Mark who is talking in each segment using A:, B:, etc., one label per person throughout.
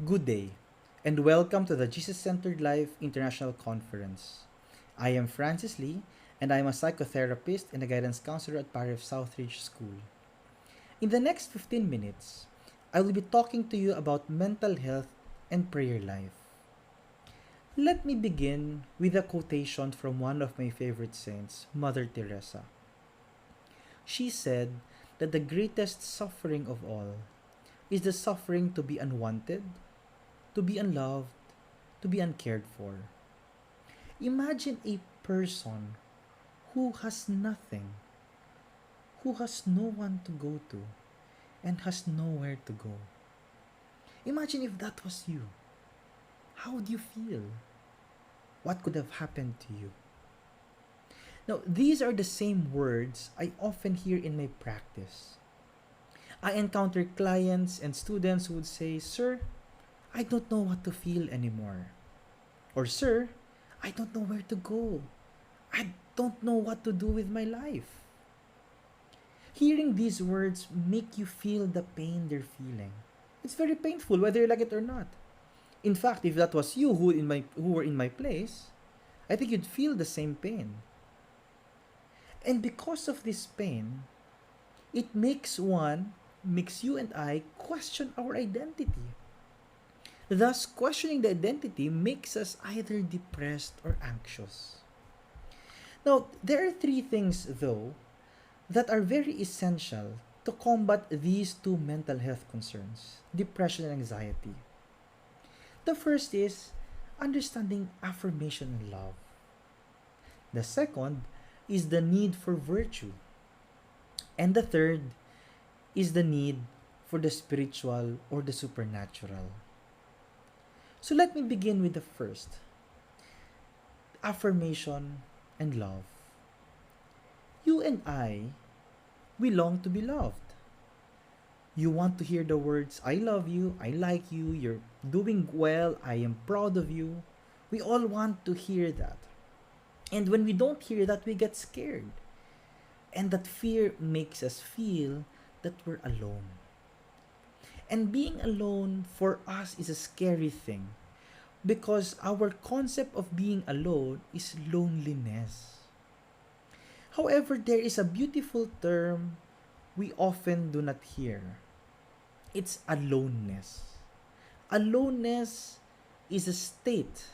A: Good day, and welcome to the Jesus Centered Life International Conference. I am Francis Lee, and I am a psychotherapist and a guidance counselor at Pari of Southridge School. In the next 15 minutes, I will be talking to you about mental health and prayer life. Let me begin with a quotation from one of my favorite saints, Mother Teresa. She said that the greatest suffering of all is the suffering to be unwanted, to be unloved, to be uncared for. Imagine a person who has nothing, who has no one to go to, and has nowhere to go. Imagine if that was you. How would you feel? What could have happened to you? Now, these are the same words I often hear in my practice. I encounter clients and students who would say, "Sir, I don't know what to feel anymore." Or, "Sir, I don't know where to go. I don't know what to do with my life." Hearing these words make you feel the pain they're feeling. It's very painful whether you like it or not. In fact, if that was you who were in my place, I think you'd feel the same pain. And because of this pain, it makes you and I question our identity. Thus, questioning the identity makes us either depressed or anxious. Now, there are three things, though, that are very essential to combat these two mental health concerns, depression and anxiety. The first is understanding affirmation and love. The second is the need for virtue. And the third is the need for the spiritual or the supernatural. So let me begin with the first, affirmation and love. You and we long to be loved. You want to hear the words, "I love you, I like you, you're doing well, I am proud of you." We all want to hear that. And when we don't hear that, we get scared. And that fear makes us feel that we're alone. And being alone for us is a scary thing because our concept of being alone is loneliness. However, there is a beautiful term we often do not hear. It's aloneness. Aloneness is a state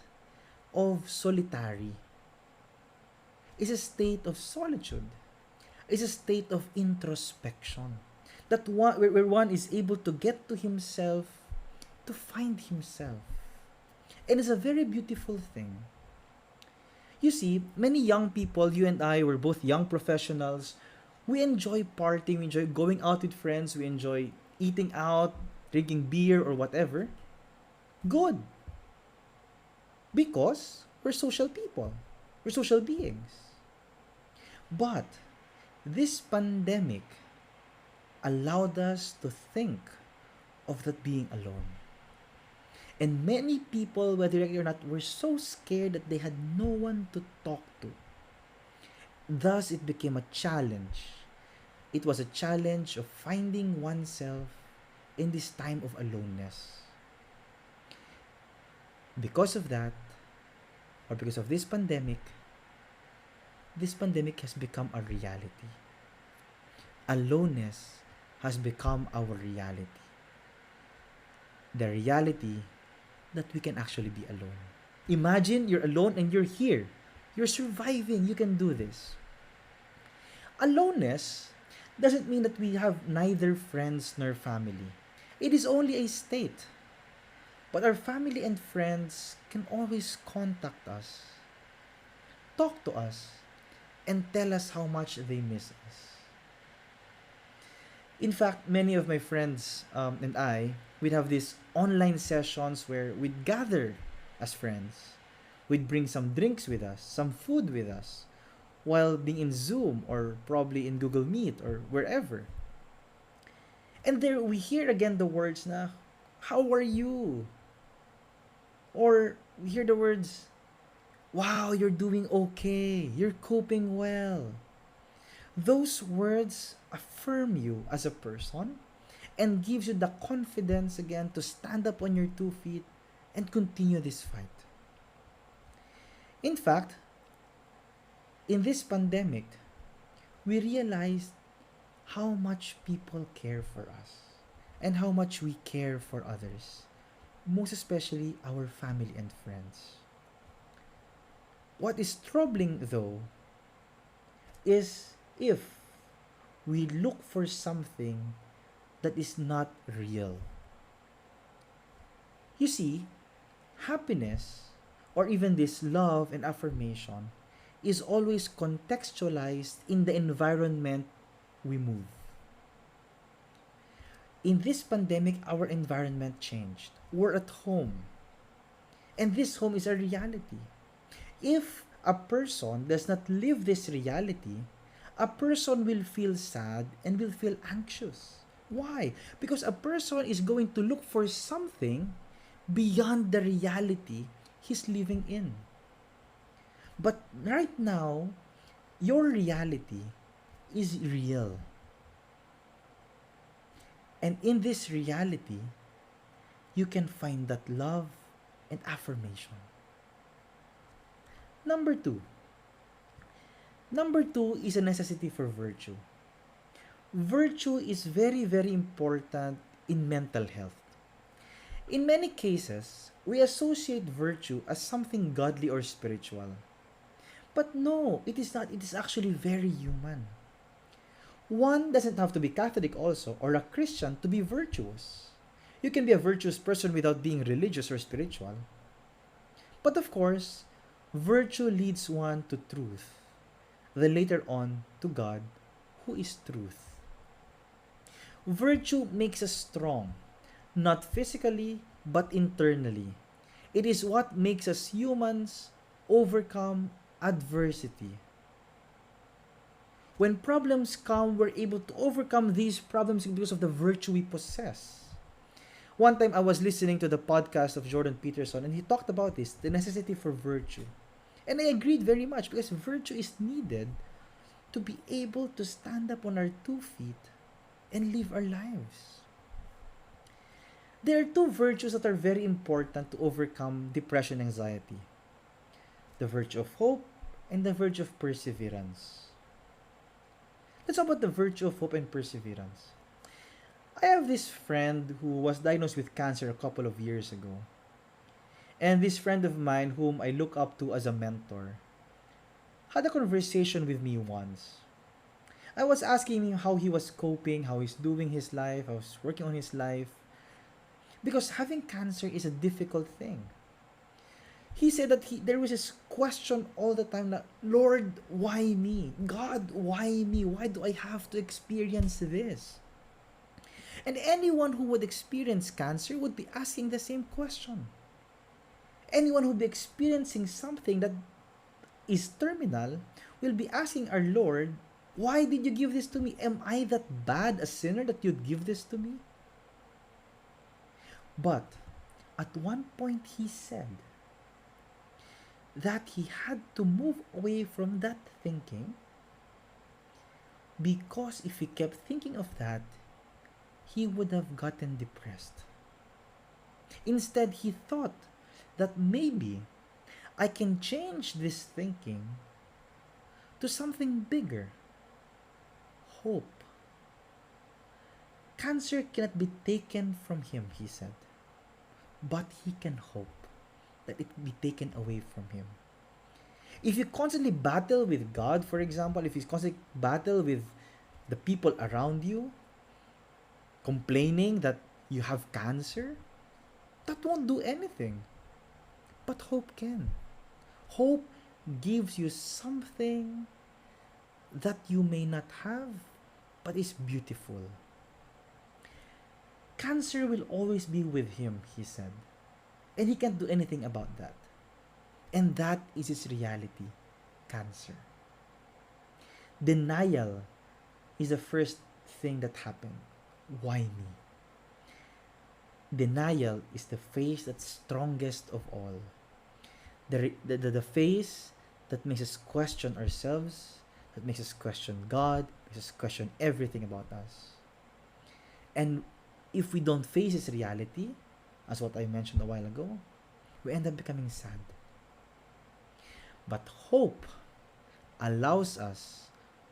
A: of solitary. It's a state of solitude. It's a state of introspection. Where one is able to get to himself, to find himself. And it's a very beautiful thing. You see, many young people, you and I, were both young professionals. We enjoy partying, we enjoy going out with friends, we enjoy eating out, drinking beer or whatever. Good. Because we're social people. We're social beings. But this pandemic allowed us to think of that being alone. And many people, whether you like it or not, were so scared that they had no one to talk to. Thus, it became a challenge. It was a challenge of finding oneself in this time of aloneness. Because of that, or because of this pandemic has become a reality. Aloneness has become our reality. The reality that we can actually be alone. Imagine you're alone and you're here. You're surviving. You can do this. Aloneness doesn't mean that we have neither friends nor family. It is only a state. But our family and friends can always contact us, talk to us, and tell us how much they miss us. In fact, many of my friends and we'd have these online sessions where we'd gather as friends. We'd bring some drinks with us, some food with us, while being in Zoom or probably in Google Meet or wherever. And there we hear again the words na, "How are you?" Or we hear the words, "Wow, you're doing okay. You're coping well." Those words affirm you as a person and gives you the confidence again to stand up on your 2 feet and continue this fight. In fact, in this pandemic, we realized how much people care for us and how much we care for others, most especially our family and friends. What is troubling though is if we look for something that is not real. You see, happiness or even this love and affirmation is always contextualized in the environment we move. In this pandemic, our environment changed. We're at home. And this home is a reality. If a person does not live this reality, a person will feel sad and will feel anxious. Why? Because a person is going to look for something beyond the reality he's living in. But right now, your reality is real. And in this reality, you can find that love and affirmation. Number two. Number two is a necessity for virtue. Virtue is very, very important in mental health. In many cases, we associate virtue as something godly or spiritual. But no, it is not. It is actually very human. One doesn't have to be Catholic also or a Christian to be virtuous. You can be a virtuous person without being religious or spiritual. But of course, virtue leads one to truth, then later on to God, who is truth. Virtue makes us strong, not physically, but internally. It is what makes us humans overcome adversity. When problems come, we're able to overcome these problems because of the virtue we possess. One time I was listening to the podcast of Jordan Peterson and he talked about this, the necessity for virtue. And I agreed very much because virtue is needed to be able to stand up on our 2 feet and live our lives. There are two virtues that are very important to overcome depression and anxiety. The virtue of hope and the virtue of perseverance. Let's talk about the virtue of hope and perseverance. I have this friend who was diagnosed with cancer a couple of years ago. And this friend of mine, whom I look up to as a mentor, had a conversation with me once. I was asking him how he was coping, how he's doing his life, how he's working on his life. Because having cancer is a difficult thing. He said that there was this question all the time that, Lord, why me? God, why me? Why do I have to experience this? And anyone who would experience cancer would be asking the same question. Anyone who would be experiencing something that is terminal will be asking our Lord, why did you give this to me? Am I that bad a sinner that you'd give this to me? But at one point he said that he had to move away from that thinking because if he kept thinking of that, he would have gotten depressed. Instead, he thought that maybe I can change this thinking to something bigger. Hope. Cancer cannot be taken from him, he said. But he can hope that it be taken away from him. If you constantly battle with God, for example, if you constantly battle with the people around you, complaining that you have cancer, that won't do anything. But hope can. Hope gives you something that you may not have, but is beautiful. Cancer will always be with him, he said. And he can't do anything about that. And that is his reality, cancer. Denial is the first thing that happened. Why me? Denial is the phase that's strongest of all. The phase that makes us question ourselves, that makes us question God, makes us question everything about us. And if we don't face its reality, as what I mentioned a while ago, we end up becoming sad. But hope allows us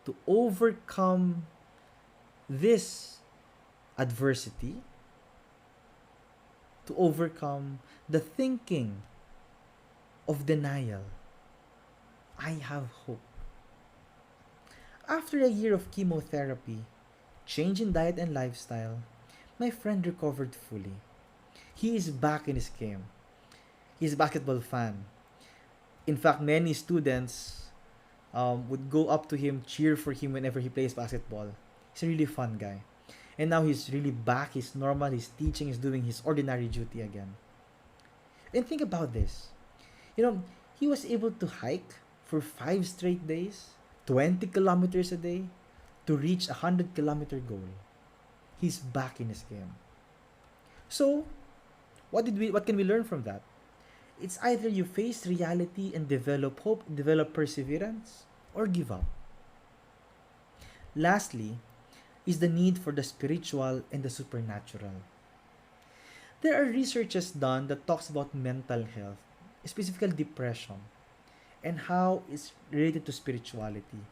A: to overcome this adversity, to overcome the thinking of denial. I have hope. After a year of chemotherapy, change in diet and lifestyle, my friend recovered fully. He is back in his game. He's a basketball fan. In fact, many students would go up to him, cheer for him whenever he plays basketball. He's a really fun guy. And now he's really back, he's normal, he's teaching, he's doing his ordinary duty again. And think about this. You know, he was able to hike for 5 straight days, 20 kilometers a day, to reach a 100-kilometer goal. He's back in his game. So, what can we learn from that? It's either you face reality and develop hope, develop perseverance, or give up. Lastly, is the need for the spiritual and the supernatural. There are researches done that talks about mental health, specifically depression, and how it's related to spirituality.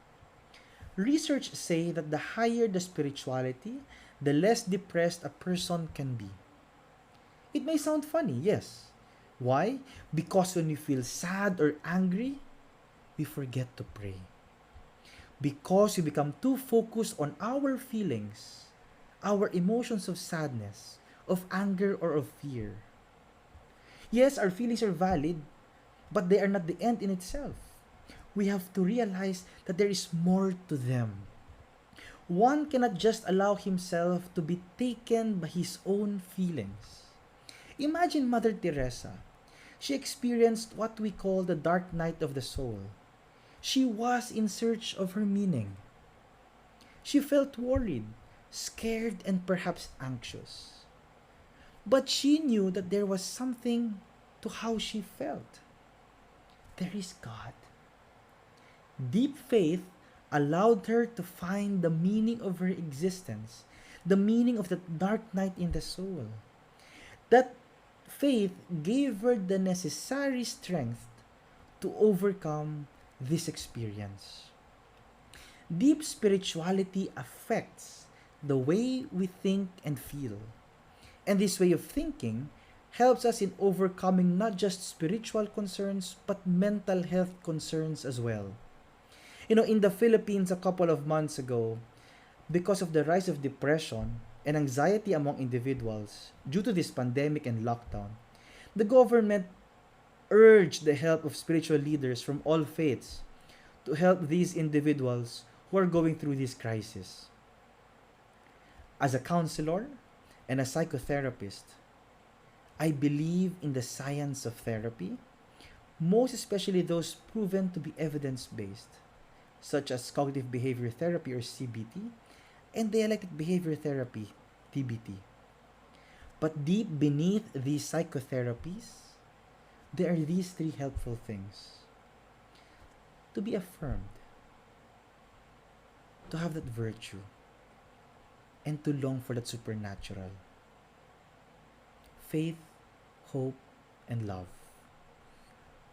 A: Research say that the higher the spirituality, the less depressed a person can be. It may sound funny, yes. Why? Because when we feel sad or angry, we forget to pray. Because we become too focused on our feelings, our emotions of sadness, of anger, or of fear. Yes, our feelings are valid, but they are not the end in itself. We have to realize that there is more to them. One cannot just allow himself to be taken by his own feelings. Imagine Mother Teresa. She experienced what we call the dark night of the soul. She was in search of her meaning. She felt worried, scared, and perhaps anxious. But she knew that there was something to how she felt. There is God. Deep faith allowed her to find the meaning of her existence, the meaning of the dark night in the soul. That faith gave her the necessary strength to overcome this experience. Deep spirituality affects the way we think and feel. And this way of thinking helps us in overcoming not just spiritual concerns but mental health concerns as well. You know, in the Philippines a couple of months ago, because of the rise of depression and anxiety among individuals due to this pandemic and lockdown, the government urged the help of spiritual leaders from all faiths to help these individuals who are going through this crisis. As a counselor and a psychotherapist, I believe in the science of therapy, most especially those proven to be evidence-based, such as cognitive behavior therapy or CBT and dialectic behavior therapy, DBT. But deep beneath these psychotherapies, there are these three helpful things. To be affirmed, to have that virtue, and to long for that supernatural. Faith, hope, and love.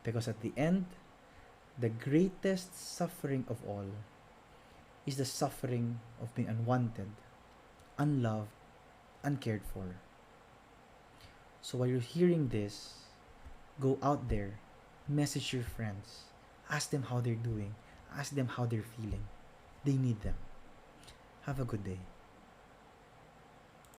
A: Because at the end, the greatest suffering of all is the suffering of being unwanted, unloved, uncared for. So while you're hearing this, go out there, message your friends, ask them how they're doing, ask them how they're feeling. They need them. Have a good day.